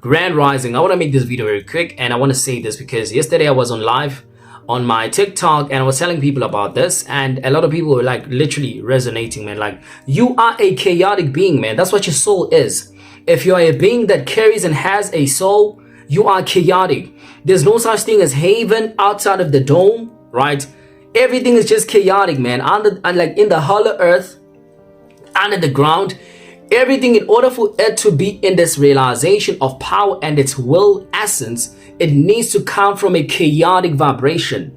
Grand Rising. I want to make this video very quick, and I want to say this because yesterday I was on live on my TikTok and I was telling people about this, and a lot of people were like literally resonating, man. Like, you are a chaotic being, man. That's what your soul is. If you are a being that carries and has a soul, you are chaotic. There's no such thing as haven outside of the dome, right? Everything is just chaotic, man. Like in the hollow earth, under the ground, everything, in order for it to be in this realization of power and its will essence, it needs to come from a chaotic vibration.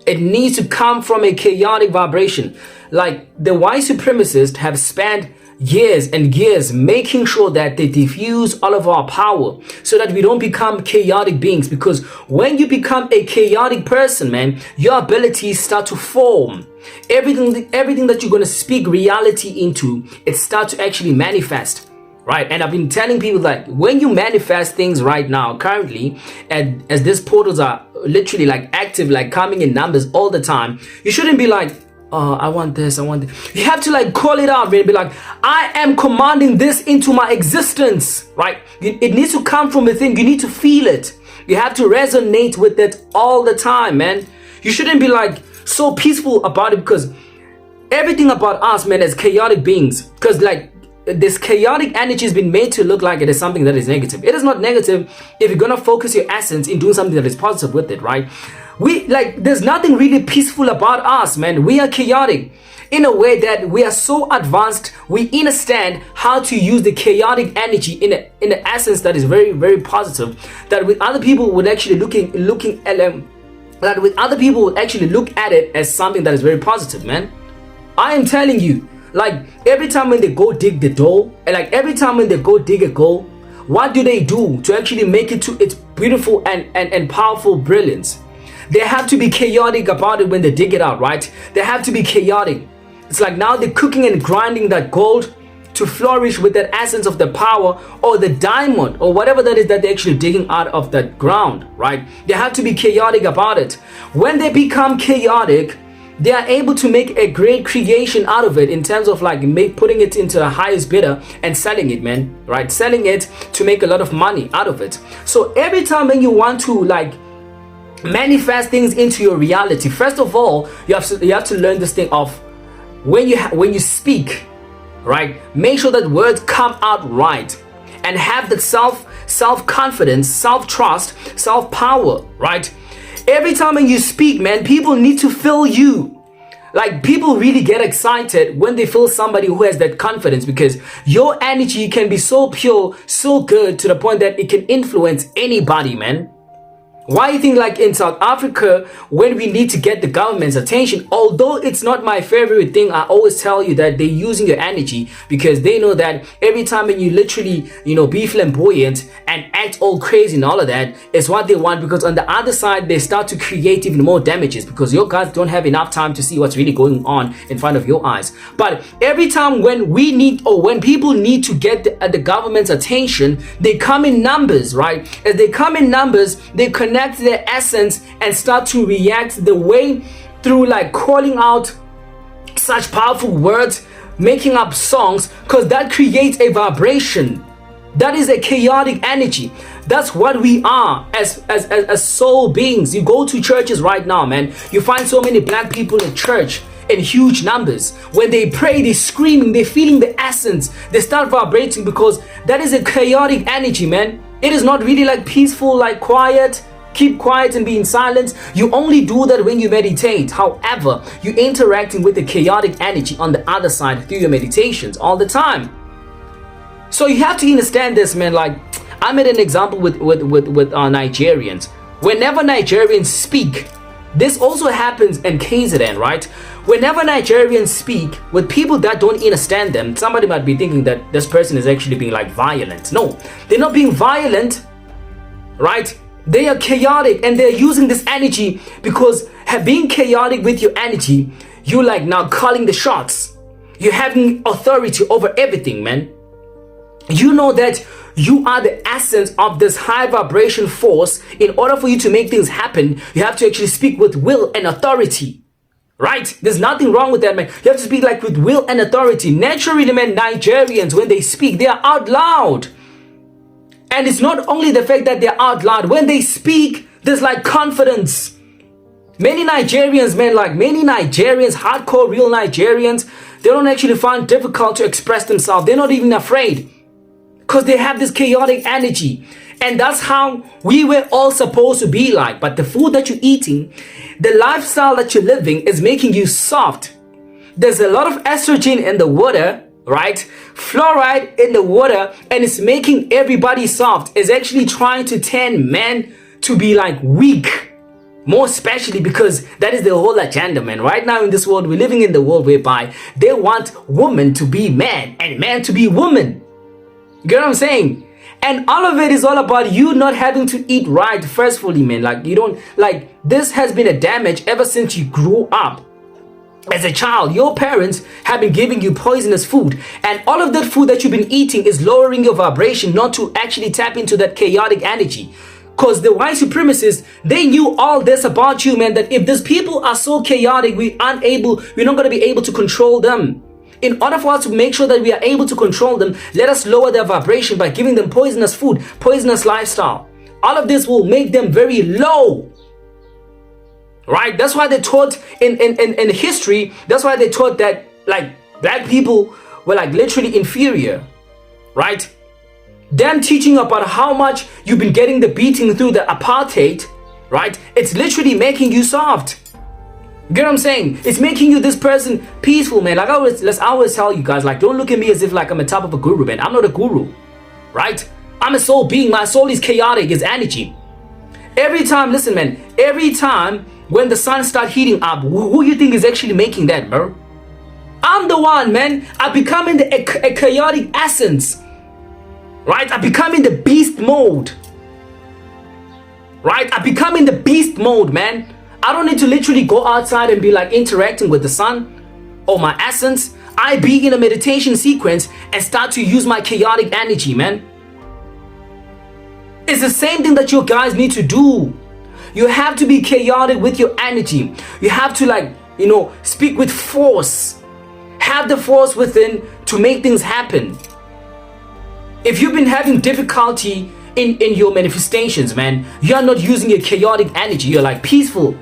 It needs to come from a chaotic vibration. Like, the white supremacists have spent years and years making sure that they diffuse all of our power so that we don't become chaotic beings. Because when you become a chaotic person, man, your abilities start to form. Everything that you're going to speak reality into, it starts to actually manifest, right? And I've been telling people that when you manifest things right now, currently, and as these portals are literally like active, like coming in numbers all the time, you shouldn't be like, I want this, I want this. You have to like call it out and be like, I am commanding this into my existence, right? It needs to come from within. You need to feel it. You have to resonate with it all the time, man. You shouldn't be like so peaceful about it, because everything about us, man, as chaotic beings, because like this chaotic energy has been made to look like it is something that is negative. It is not negative if you're gonna focus your essence in doing something that is positive with it, right? There's nothing really peaceful about us, man. We are chaotic in a way that we are so advanced. We understand how to use the chaotic energy in an essence that is very, very positive. That with other people would actually looking at them. That with other people would actually look at it as something that is very positive, man. I am telling you, like, every time when they go dig the dough, and like every time when they go dig a goal, what do they do to actually make it to its beautiful and powerful brilliance? They have to be chaotic about it when they dig it out, right? They have to be chaotic. It's like now they're cooking and grinding that gold to flourish with that essence of the power, or the diamond, or whatever that is that they're actually digging out of that ground, right? They have to be chaotic about it. When they become chaotic, they are able to make a great creation out of it, in terms of like putting it into the highest bidder and selling it, man, right? Selling it to make a lot of money out of it. So every time when you want to like manifest things into your reality, first of all, you have to learn this thing of when you speak, right? Make sure that words come out right, and have that self-confidence, self-trust, self-power, right? Every time when you speak, man, people need to feel you. Like, people really get excited when they feel somebody who has that confidence, because your energy can be so pure, so good, to the point that it can influence anybody, man. Why you think like in South Africa, when we need to get the government's attention, although it's not my favorite thing, I always tell you that they're using your energy, because they know that every time when you literally, be flamboyant and act all crazy and all of that, is what they want. Because on the other side, they start to create even more damages, because your guys don't have enough time to see what's really going on in front of your eyes. But every time when we need, or when people need to get the government's attention, they come in numbers, right? As they come in numbers, they connect their essence and start to react the way through like calling out such powerful words, making up songs, because that creates a vibration. That is a chaotic energy. That's what we are as soul beings. You go to churches right now, man, you find so many black people in church in huge numbers. When they pray, they're screaming, they're feeling the essence, they start vibrating, because that is a chaotic energy, man. It is not really like peaceful, like quiet. Keep quiet and be in silence. You only do that when you meditate. However, you're interacting with the chaotic energy on the other side through your meditations all the time. So you have to understand this, man. Like, I made an example with Nigerians. Whenever Nigerians speak, this also happens in KZN, right? Whenever Nigerians speak with people that don't understand them, somebody might be thinking that this person is actually being like violent. No, they're not being violent, right? They are chaotic, and they're using this energy, because being chaotic with your energy, you like now calling the shots. You're having authority over everything, man. You know that you are the essence of this high vibration force. In order for you to make things happen, you have to actually speak with will and authority, right? There's nothing wrong with that, man. You have to speak like with will and authority. Naturally, man, Nigerians, when they speak, they are out loud. And it's not only the fact that they're out loud. When they speak, there's like confidence. Many Nigerians, man, like many Nigerians, hardcore real Nigerians, they don't actually find it difficult to express themselves. They're not even afraid because they have this chaotic energy. And that's how we were all supposed to be like. But the food that you're eating, the lifestyle that you're living is making you soft. There's a lot of estrogen in the water, right? Fluoride in the water, and it's making everybody soft. It's actually trying to turn men to be like weak. More especially because that is the whole agenda, man. Right now in this world, we're living in the world whereby they want women to be men and men to be women. You get what I'm saying? And all of it is all about you not having to eat right firstly, man. Like, you don't, like, this has been a damage ever since you grew up. As a child, your parents have been giving you poisonous food, and all of that food that you've been eating is lowering your vibration not to actually tap into that chaotic energy. Because the white supremacists, they knew all this about you, man, that if these people are so chaotic, we're not going to be able to control them. In order for us to make sure that we are able to control them, let us lower their vibration by giving them poisonous food, poisonous lifestyle. All of this will make them very low. Right? That's why they taught in history, that's why they taught that like black people were like literally inferior. Right? Them teaching about how much you've been getting the beating through the apartheid, right? It's literally making you soft. You get what I'm saying? It's making you this person peaceful, man. Like I always tell you guys, like, don't look at me as if like I'm a type of a guru, man. I'm not a guru, right? I'm a soul being. My soul is chaotic, it's energy. Every time, listen, man, every time when the sun starts heating up, who you think is actually making that, bro? I'm the one, man. I'm becoming a chaotic essence, right? I'm becoming the beast mode, right? I'm becoming the beast mode, man. I don't need to literally go outside and be like interacting with the sun or my essence. I be in a meditation sequence and start to use my chaotic energy, man. It's the same thing that you guys need to do. You have to be chaotic with your energy. You have to, like, you know, speak with force. Have the force within to make things happen. If you've been having difficulty in your manifestations, man, you're not using your chaotic energy. You're like peaceful.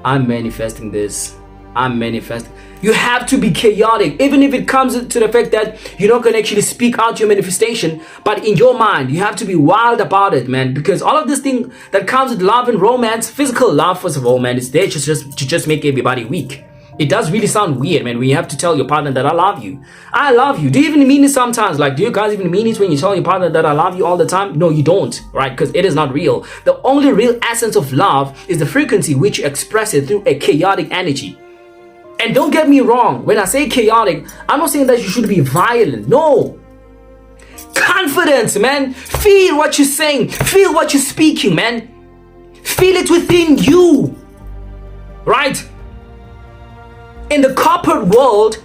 I'm manifesting this. I'm manifesting. You have to be chaotic, even if it comes to the fact that you're not going to actually speak out your manifestation, but in your mind, you have to be wild about it, man, because all of this thing that comes with love and romance, physical love, first of all, man, is there to just make everybody weak. It does really sound weird, man, when you have to tell your partner that I love you. I love you. Do you even mean it sometimes? Like, do you guys even mean it when you tell your partner that I love you all the time? No, you don't, right? Because it is not real. The only real essence of love is the frequency which you express it through a chaotic energy. And don't get me wrong, when I say chaotic, I'm not saying that you should be violent. No. Confidence, man. Feel what you're saying. Feel what you're speaking, man. Feel it within you. Right? In the corporate world,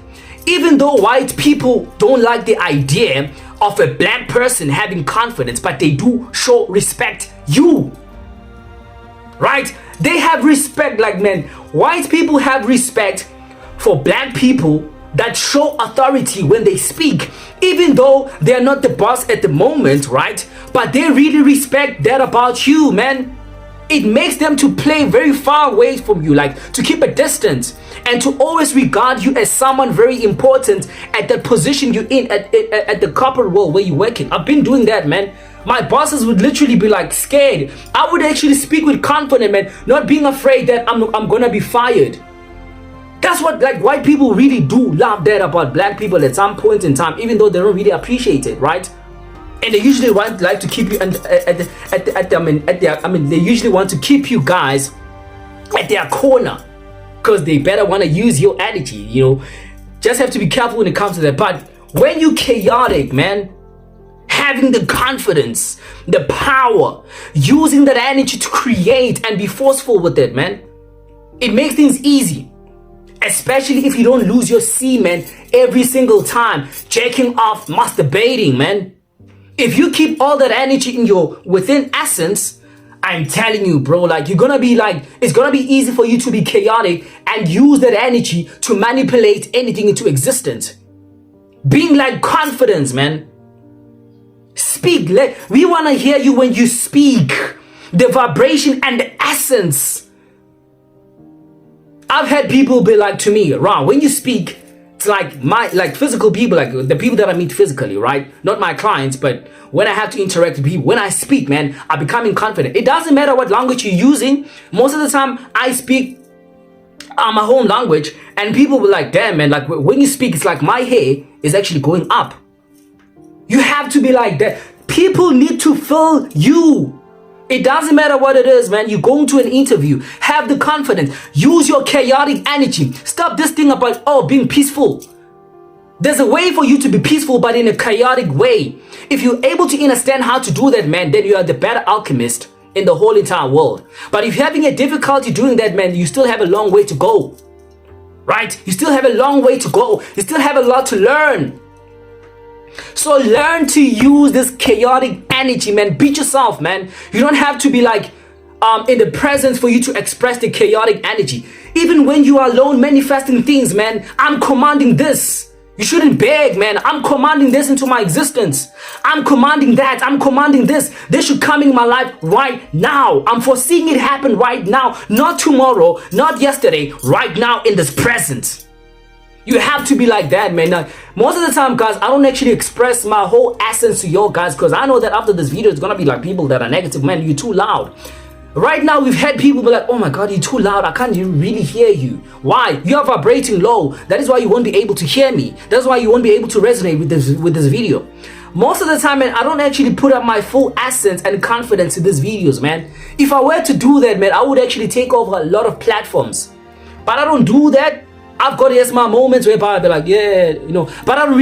even though white people don't like the idea of a black person having confidence, but they do show respect you. Right? They have respect, like, man, white people have respect for black people that show authority when they speak, even though they're not the boss at the moment, right? But they really respect that about you, man. It makes them to play very far away from you, like to keep a distance and to always regard you as someone very important at the position you're in at the corporate world where you're working. I've been doing that, man. My bosses would literally be like scared. I would actually speak with confidence, man, not being afraid that I'm gonna be fired. That's what, like, white people really do love that about black people at some point in time, even though they don't really appreciate it, right? And they usually like to keep you they usually want to keep you guys at their corner because they better want to use your energy, you know. Just have to be careful when it comes to that. But when you chaotic, man, having the confidence, the power, using that energy to create and be forceful with it, man, it makes things easy. Especially if you don't lose your semen every single time, jacking off, masturbating, man. If you keep all that energy in your within essence, I'm telling you, bro, like, you're gonna be like, it's gonna be easy for you to be chaotic and use that energy to manipulate anything into existence. Being like confidence, man. Speak. We want to hear you when you speak. The vibration and the essence. I've had people be like to me, Ron, when you speak, it's like physical people, like the people that I meet physically, right? Not my clients, but when I have to interact with people, when I speak, man, I'm becoming confident. It doesn't matter what language you're using. Most of the time, I speak my home language, and people will like, damn, man, like when you speak, it's like my hair is actually going up. You have to be like that. People need to feel you. It doesn't matter what it is, man. You go into an interview, have the confidence, use your chaotic energy. Stop this thing about, being peaceful. There's a way for you to be peaceful, but in a chaotic way. If you're able to understand how to do that, man, then you are the better alchemist in the whole entire world. But if you're having a difficulty doing that, man, you still have a long way to go. Right? You still have a long way to go. You still have a lot to learn. So learn to use this chaotic energy, man. Beat yourself, man. You don't have to be like in the presence for you to express the chaotic energy. Even when you are alone manifesting things, man, I'm commanding this. You shouldn't beg, man. I'm commanding this into my existence. I'm commanding that. I'm commanding this. This should come in my life right now. I'm foreseeing it happen right now. Not tomorrow, not yesterday, right now in this present. You have to be like that, man. Now, most of the time, guys, I don't actually express my whole essence to you guys because I know that after this video, it's going to be like people that are negative. Man, you're too loud. Right now, we've had people be like, oh my God, you're too loud. I can't really hear you. Why? You are vibrating low. That is why you won't be able to hear me. That's why you won't be able to resonate with this video. Most of the time, man, I don't actually put up my full essence and confidence in these videos, man. If I were to do that, man, I would actually take over a lot of platforms. But I don't do that. I've got yes my moments where I'll be like, yeah, but I don't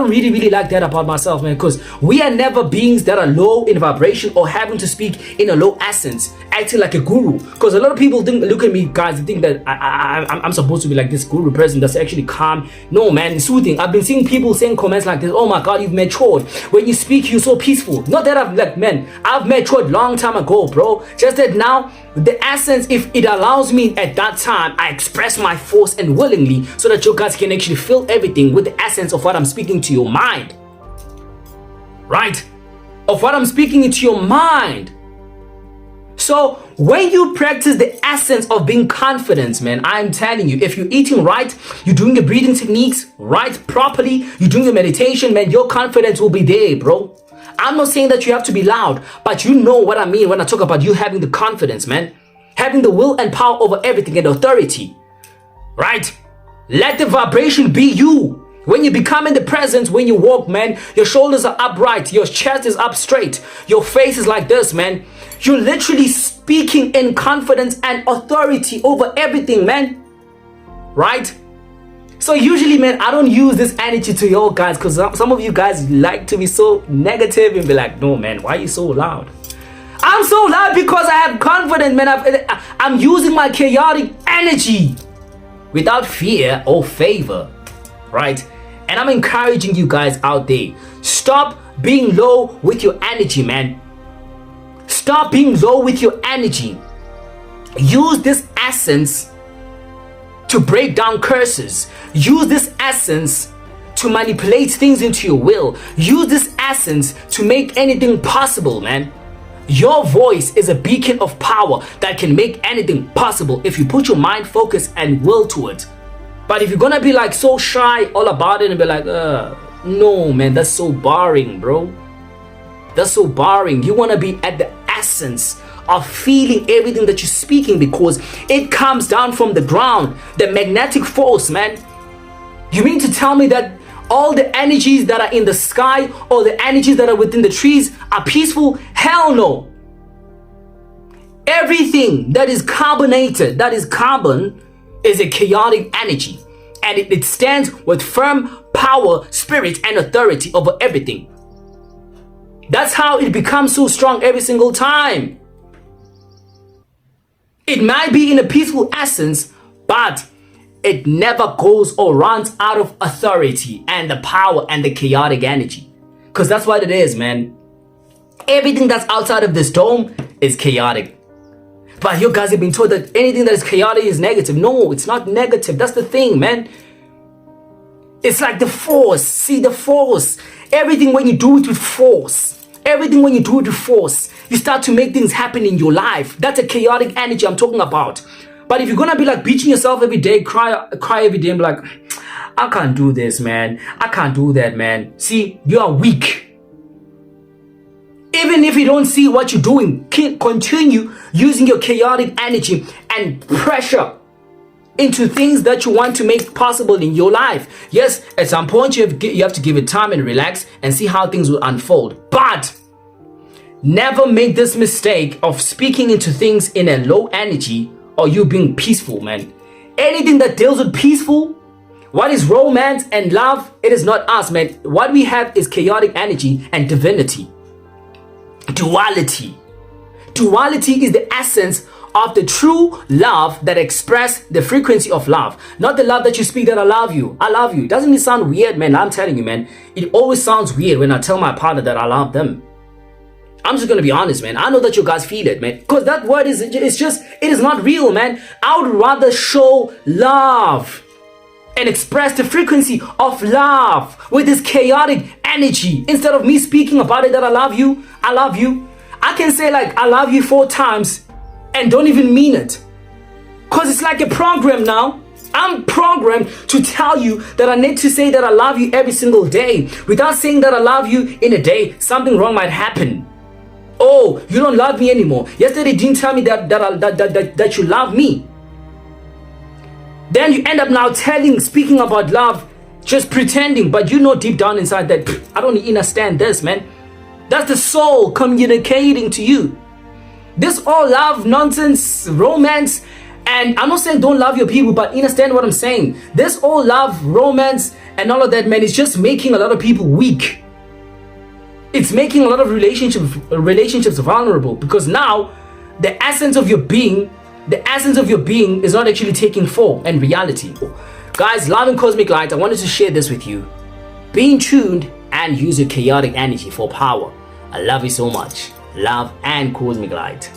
really like that about myself, man, because we are never beings that are low in vibration or having to speak in a low essence, acting like a guru. Because a lot of people look at me, guys, think that I'm supposed to be like this guru person that's actually calm. No, man, soothing. I've been seeing people saying comments like this, oh my God, you've matured. When you speak, you're so peaceful. Not that I've matured long time ago, bro. Just that now, the essence, if it allows me at that time, I express my force and willingly so that you guys can actually feel everything with the essence of what I'm speaking to your mind. Right? Of what I'm speaking into your mind. So when you practice the essence of being confident, man, I'm telling you, if you're eating right, you're doing your breathing techniques right, properly, you're doing your meditation, man, your confidence will be there, bro. I'm not saying that you have to be loud, but you know what I mean when I talk about you having the confidence, man. Having the will and power over everything and authority. Right? Let the vibration be you. When you become in the presence, when you walk, man, your shoulders are upright, your chest is up straight, your face is like this, man. You're literally speaking in confidence and authority over everything, man. Right? So usually, man, I don't use this energy to you guys because some of you guys like to be so negative and be like, no, man, why are you so loud? I'm so loud because I have confidence, man. I'm using my chaotic energy without fear or favor, right? And I'm encouraging you guys out there, stop being low with your energy, man. Stop being low with your energy. Use this essence to break down curses. Use this essence to manipulate things into your will. Use this essence to make anything possible, man. Your voice is a beacon of power that can make anything possible if you put your mind, focus, and will to it. But if you're gonna be like so shy all about it and be like, no, man, that's so boring, bro. That's so boring. You wanna be at the essence of feeling everything that you're speaking because it comes down from the ground, the magnetic force, man. You mean to tell me that all the energies that are in the sky or the energies that are within the trees are peaceful? Hell no. Everything that is carbonated, that is carbon, is a chaotic energy, and it stands with firm power, spirit, and authority over everything. That's how it becomes so strong every single time. It might be in a peaceful essence, but it never goes or runs out of authority and the power and the chaotic energy. Because that's what it is, man. Everything that's outside of this dome is chaotic. But you guys have been told that anything that is chaotic is negative. No, it's not negative. That's the thing, man. It's like the force. See, the force. Everything when you do it with force, Everything when you do it with force, you start to make things happen in your life. That's a chaotic energy I'm talking about. But if you're gonna be like beating yourself every day, cry every day and be like, I can't do this, man. I can't do that, man. See, you are weak. Even if you don't see what you're doing, continue using your chaotic energy and pressure into things that you want to make possible in your life. Yes, at some point you have to give it time and relax and see how things will unfold. But never make this mistake of speaking into things in a low energy or you being peaceful, man. Anything that deals with peaceful, what is romance and love, it is not us, man. What we have is chaotic energy and divinity. Duality. Duality is the essence of the true love that express the frequency of love. Not the love that you speak that I love you. I love you. Doesn't it sound weird, man? I'm telling you, man. It always sounds weird when I tell my partner that I love them. I'm just gonna be honest, man. I know that you guys feel it, man. Because that word it is not real, man. I would rather show love and express the frequency of love with this chaotic energy instead of me speaking about it that I love you. I love you. I can say like I love you 4 times and don't even mean it, because it's like a program now. I'm programmed to tell you that I need to say that I love you every single day. Without saying that I love you in a day, something wrong might happen. Oh, you don't love me anymore. Yesterday you didn't tell me that you love me. Then you end up now speaking about love, just pretending, but you know deep down inside that I don't understand this, man. That's the soul communicating to you. This all love nonsense, romance, and I'm not saying don't love your people, but understand what I'm saying. This all love, romance, and all of that, man, is just making a lot of people weak. It's making a lot of relationships vulnerable, because now the essence of your being is not actually taking form and reality. Guys, love and cosmic light, I wanted to share this with you. Be in tuned and use your chaotic energy for power. I love you so much. Love and cosmic light.